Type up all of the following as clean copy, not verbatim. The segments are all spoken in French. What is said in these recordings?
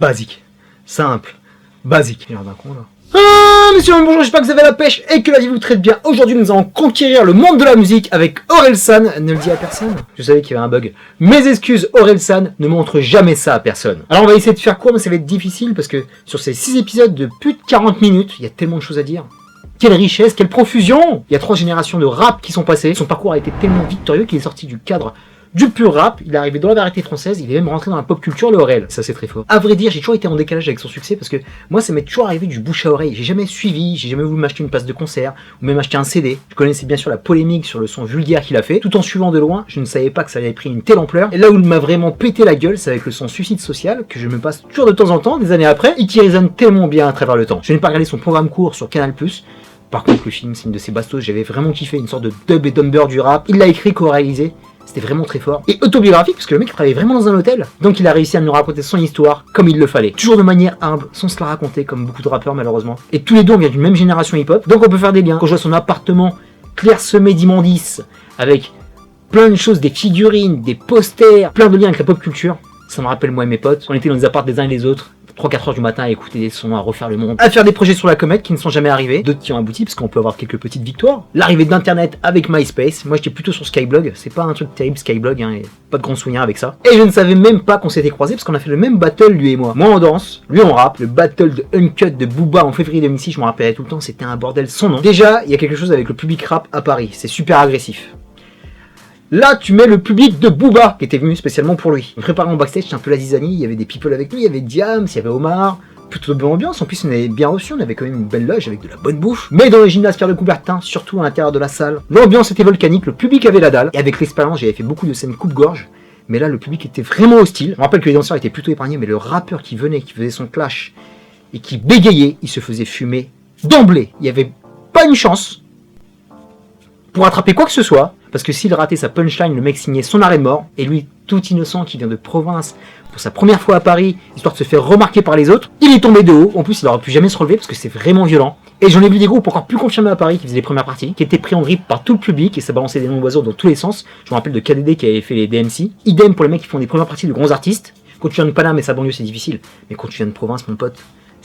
basique, simple, basique. Il y a d'un con là. Ah, messieurs, bonjour, j'espère que vous avez la pêche et que la vie vous traite bien. Aujourd'hui, nous allons conquérir le monde de la musique avec Orelsan. Ne le dis à personne. Je savais qu'il y avait un bug. Mes excuses, Orelsan ne montre jamais ça à personne. Alors, on va essayer de faire court, mais ça va être difficile parce que sur ces 6 épisodes de plus de 40 minutes, il y a tellement de choses à dire. Quelle richesse, quelle profusion! Il y a 3 générations de rap qui sont passées. Son parcours a été tellement victorieux qu'il est sorti du cadre du pur rap, il est arrivé dans la variété française, il est même rentré dans la pop culture, le Aurel. Ça, c'est très fort. À vrai dire, j'ai toujours été en décalage avec son succès parce que moi, ça m'est toujours arrivé du bouche à oreille. J'ai jamais suivi, j'ai jamais voulu m'acheter une place de concert ou même acheter un CD. Je connaissais bien sûr la polémique sur le son vulgaire qu'il a fait. Tout en suivant de loin, je ne savais pas que ça avait pris une telle ampleur. Et là où il m'a vraiment pété la gueule, c'est avec le son Suicide Social, que je me passe toujours de temps en temps, des années après, et qui résonne tellement bien à travers le temps. Je n'ai pas regardé son programme court sur Canal+. Par contre, le film, c'est une de ses bastos, j'avais vraiment kiffé, une sorte de dub et dumber du rap. Il l'a écrit, co-réalisé. C'était vraiment très fort. Et autobiographique, parce que le mec travaillait vraiment dans un hôtel. Donc il a réussi à nous raconter son histoire comme il le fallait. Toujours de manière humble, sans se la raconter, comme beaucoup de rappeurs malheureusement. Et tous les deux, on vient d'une même génération hip-hop. Donc on peut faire des liens. Quand je vois son appartement clairsemé d'immondices, avec plein de choses, des figurines, des posters, plein de liens avec la pop culture, ça me rappelle moi et mes potes. On était dans les apparts des uns et des autres. 3-4 heures du matin à écouter des sons, à refaire le monde, à faire des projets sur la comète qui ne sont jamais arrivés, d'autres qui ont abouti parce qu'on peut avoir quelques petites victoires. L'arrivée d'internet avec MySpace, moi j'étais plutôt sur Skyblog, c'est pas un truc terrible Skyblog, hein, et pas de grands souvenirs avec ça. Et je ne savais même pas qu'on s'était croisés parce qu'on a fait le même battle lui et moi. Moi en danse, lui en rap, le battle de Uncut de Booba en février 2006, je me rappelais tout le temps, c'était un bordel sans nom. Déjà, il y a quelque chose avec le public rap à Paris, c'est super agressif. Là, tu mets le public de Booba, qui était venu spécialement pour lui. On préparait en backstage, c'était un peu la zizanie, il y avait des people avec nous, il y avait Diams, il y avait Omar, plutôt de bonne ambiance, en plus on avait bien reçu, on avait quand même une belle loge avec de la bonne bouffe. Mais dans le gymnase Pierre de Coubertin, surtout à l'intérieur de la salle, l'ambiance était volcanique, le public avait la dalle, et avec l'expérience, j'avais fait beaucoup de scènes coupe-gorge, mais là, le public était vraiment hostile. Je me rappelle que les danseurs étaient plutôt épargnés, mais le rappeur qui venait, qui faisait son clash, et qui bégayait, il se faisait fumer d'emblée. Il n'y avait pas une chance pour attraper quoi que ce soit, parce que s'il ratait sa punchline, le mec signait son arrêt de mort, et lui, tout innocent, qui vient de province, pour sa première fois à Paris, histoire de se faire remarquer par les autres, il est tombé de haut, en plus il n'aurait pu jamais se relever, parce que c'est vraiment violent. Et j'en ai vu des groupes encore plus confirmés à Paris, qui faisaient les premières parties, qui étaient pris en grippe par tout le public, et ça balançait des noms d'oiseaux dans tous les sens. Je me rappelle de KDD qui avait fait les DMC. Idem pour les mecs qui font des premières parties de grands artistes. Quand tu viens de Paname et sa banlieue, c'est difficile, mais quand tu viens de province, mon pote,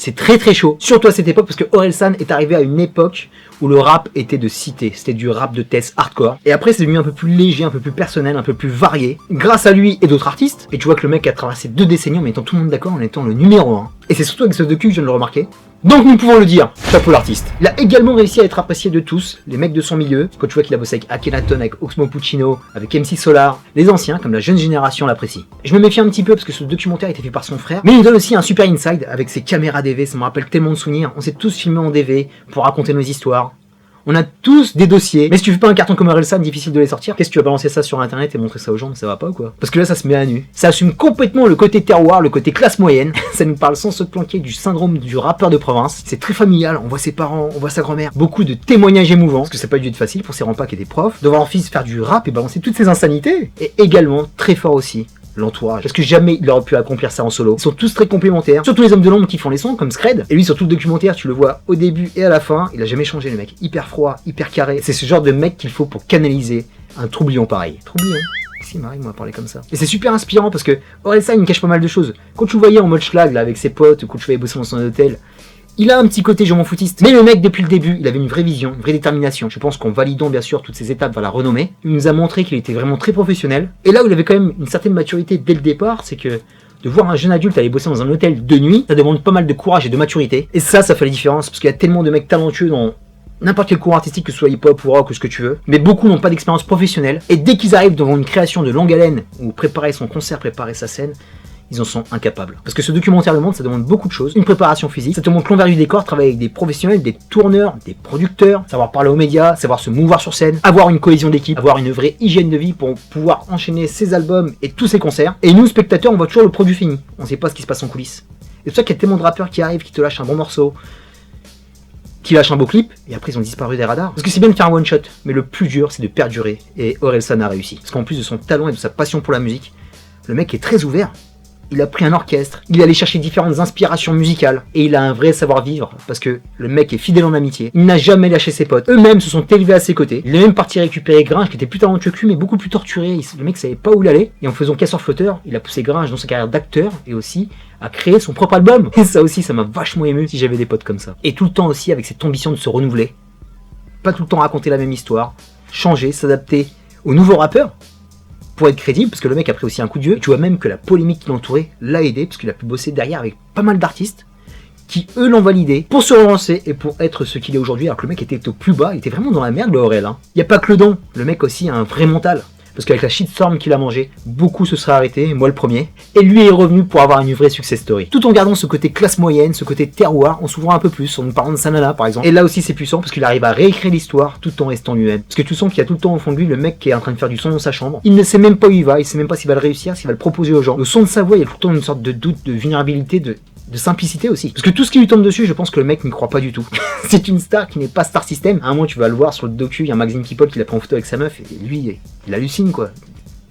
c'est très très chaud, surtout à cette époque, parce que Orelsan est arrivé à une époque où le rap était de cité, c'était du rap de test hardcore. Et après c'est devenu un peu plus léger, un peu plus personnel, un peu plus varié, grâce à lui et d'autres artistes. Et tu vois que le mec a traversé 2 décennies en mettant tout le monde d'accord en étant le numéro 1. Et c'est surtout avec ce docu que je viens de le remarquer. Donc nous pouvons le dire, chapeau l'artiste. Il a également réussi à être apprécié de tous, les mecs de son milieu. Quand tu vois qu'il a bossé avec Akhenaton, avec Oxmo Puccino, avec MC Solar, les anciens, comme la jeune génération l'apprécie. Je me méfie un petit peu parce que ce documentaire a été fait par son frère, mais il nous donne aussi un super inside avec ses caméras DV, ça me rappelle tellement de souvenirs. On s'est tous filmés en DV pour raconter nos histoires. On a tous des dossiers, mais si tu fais pas un carton comme Orelsan, difficile de les sortir. Qu'est-ce que tu vas balancer ça sur internet et montrer ça aux gens, mais ça va pas ou quoi? Parce que là ça se met à nu. Ça assume complètement le côté terroir, le côté classe moyenne. Ça nous parle sans se planquer du syndrome du rappeur de province. C'est très familial, on voit ses parents, on voit sa grand-mère. Beaucoup de témoignages émouvants, parce que ça n'a pas dû être facile pour ses rempas qui étaient profs, de voir leur fils faire du rap et balancer toutes ces insanités. Et également, très fort aussi, l'entourage. Parce que jamais il aurait pu accomplir ça en solo. Ils sont tous très complémentaires. Surtout les hommes de l'ombre qui font les sons, comme Scred. Et lui, sur tout le documentaire, tu le vois au début et à la fin. Il a jamais changé, le mec. Hyper froid, hyper carré. C'est ce genre de mec qu'il faut pour canaliser un troublion pareil. Troublion. Si, Marie m'a parlé comme ça. Et c'est super inspirant parce que Orelsan, il cache pas mal de choses. Quand tu le voyais en mode schlag, là, avec ses potes, ou quand tu voyais bosser dans son hôtel, il a un petit côté je m'en foutiste. Mais le mec, depuis le début, il avait une vraie vision, une vraie détermination. Je pense qu'en validant bien sûr toutes ces étapes vers la renommée, il nous a montré qu'il était vraiment très professionnel. Et là où il avait quand même une certaine maturité dès le départ, c'est que de voir un jeune adulte aller bosser dans un hôtel de nuit, ça demande pas mal de courage et de maturité. Et ça fait la différence, parce qu'il y a tellement de mecs talentueux dans n'importe quel courant artistique, que ce soit hip-hop ou rock ou ce que tu veux, mais beaucoup n'ont pas d'expérience professionnelle. Et dès qu'ils arrivent devant une création de longue haleine, ou préparer son concert, préparer sa scène, ils en sont incapables. Parce que ce documentaire le montre, ça demande beaucoup de choses. Une préparation physique, ça te montre l'envers du décor, travailler avec des professionnels, des tourneurs, des producteurs, savoir parler aux médias, savoir se mouvoir sur scène, avoir une cohésion d'équipe, avoir une vraie hygiène de vie pour pouvoir enchaîner ses albums et tous ses concerts. Et nous, spectateurs, on voit toujours le produit fini. On sait pas ce qui se passe en coulisses. Et c'est pour ça qu'il y a tellement de rappeurs qui arrivent, qui te lâchent un bon morceau, qui lâchent un beau clip, et après ils ont disparu des radars. Parce que c'est bien de faire un one shot, mais le plus dur, c'est de perdurer. Et Orelsan a réussi. Parce qu'en plus de son talent et de sa passion pour la musique, le mec est très ouvert. Il a pris un orchestre, il est allé chercher différentes inspirations musicales, et il a un vrai savoir-vivre, parce que le mec est fidèle en amitié, il n'a jamais lâché ses potes, eux-mêmes se sont élevés à ses côtés, il est même parti récupérer Gringe, qui était plus talentueux que lui, mais beaucoup plus torturé, le mec savait pas où il allait, et en faisant casseur-flotteur, il a poussé Gringe dans sa carrière d'acteur, et aussi à créer son propre album, et ça aussi, ça m'a vachement ému si j'avais des potes comme ça. Et tout le temps aussi avec cette ambition de se renouveler, pas tout le temps raconter la même histoire, changer, s'adapter aux nouveaux rappeurs, pour être crédible, parce que le mec a pris aussi un coup de vieux, et tu vois même que la polémique qui l'entourait l'a aidé, parce qu'il a pu bosser derrière avec pas mal d'artistes, qui eux l'ont validé, pour se relancer, et pour être ce qu'il est aujourd'hui, alors que le mec était au plus bas, il était vraiment dans la merde, le Aurel. Y a pas que le don, le mec aussi a un vrai mental, parce qu'avec la shitstorm qu'il a mangé, beaucoup se seraient arrêtés, moi le premier, et lui est revenu pour avoir une vraie success story. Tout en gardant ce côté classe moyenne, ce côté terroir, en s'ouvrant un peu plus, en nous parlant de Sanana par exemple. Et là aussi c'est puissant, parce qu'il arrive à réécrire l'histoire, tout en restant lui-même. Parce que tu sens qu'il y a tout le temps au fond de lui le mec qui est en train de faire du son dans sa chambre. Il ne sait même pas où il va, il sait même pas s'il va le réussir, s'il va le proposer aux gens. Le son de sa voix, il y a tout le temps une sorte de doute, de vulnérabilité, de simplicité aussi. Parce que tout ce qui lui tombe dessus, je pense que le mec n'y croit pas du tout. C'est une star qui n'est pas Star System. À un moment, tu vas le voir sur le docu, il y a un magazine People qui l'a pris en photo avec sa meuf, et lui, il hallucine quoi.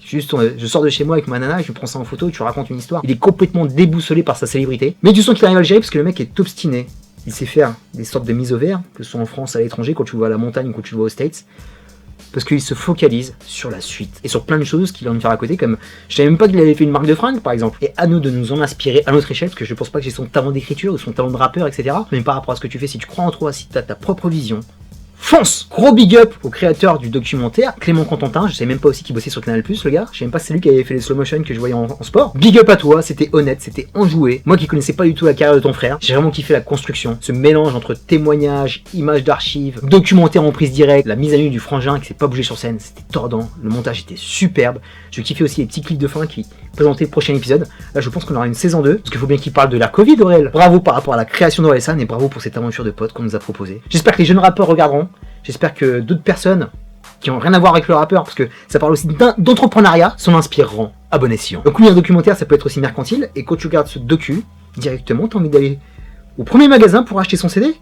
Juste, je sors de chez moi avec ma nana, je prends ça en photo, tu racontes une histoire. Il est complètement déboussolé par sa célébrité. Mais tu sens qu'il arrive à le gérer parce que le mec est obstiné. Il sait faire des sortes de mises au vert, que ce soit en France, à l'étranger, quand tu le vois à la montagne, quand tu le vois aux States. Parce qu'il se focalise sur la suite. Et sur plein de choses qu'il a envie de faire à côté, comme je savais même pas qu'il avait fait une marque de fringues par exemple. Et à nous de nous en inspirer à notre échelle, parce que je pense pas que j'ai son talent d'écriture ou son talent de rappeur, etc. Mais par rapport à ce que tu fais, si tu crois en toi, si tu as ta propre vision, fonce! Gros big up au créateur du documentaire, Clément Contentin, je savais même pas aussi qu'il bossait sur Canal+, le gars, je sais même pas si c'est lui qui avait fait les slow motion que je voyais en sport. Big up à toi, c'était honnête, c'était enjoué. Moi qui connaissais pas du tout la carrière de ton frère, j'ai vraiment kiffé la construction, ce mélange entre témoignages, images d'archives, documentaire en prise directe, la mise à nu du frangin qui s'est pas bougé sur scène, c'était tordant, le montage était superbe. Je kiffais aussi les petits clips de fin qui présentaient le prochain épisode. Là je pense qu'on aura une saison 2, parce qu'il faut bien qu'il parle de la Covid, Aurel. Bravo par rapport à la création d'Orelsan et bravo pour cette aventure de potes qu'on nous a proposée. J'espère que les jeunes rappeurs regarderont. J'espère que d'autres personnes qui n'ont rien à voir avec le rappeur, parce que ça parle aussi d'entrepreneuriat, s'en inspireront à bon escient. Donc oui, un documentaire, ça peut être aussi mercantile, et quand tu regardes ce docu, directement, t'as envie d'aller au premier magasin pour acheter son CD?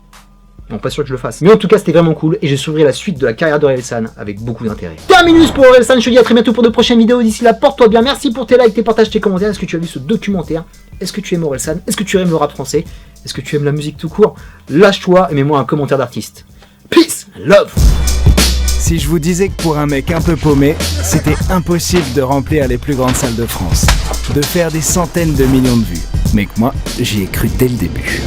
Non, pas sûr que je le fasse. Mais en tout cas, c'était vraiment cool, et je suivrai la suite de la carrière d'Orelsan avec beaucoup d'intérêt. Terminus pour Orelsan, je te dis à très bientôt pour de prochaines vidéos. D'ici là, porte-toi bien, merci pour tes likes, tes partages, tes commentaires. Est-ce que tu as vu ce documentaire? Est-ce que tu aimes Orelsan? Est-ce que tu aimes le rap français? Est-ce que tu aimes la musique tout court? Lâche-toi et mets-moi un commentaire d'artiste. Peace and love. Si je vous disais que pour un mec un peu paumé, c'était impossible de remplir les plus grandes salles de France, de faire des centaines de millions de vues, mais que moi, j'y ai cru dès le début.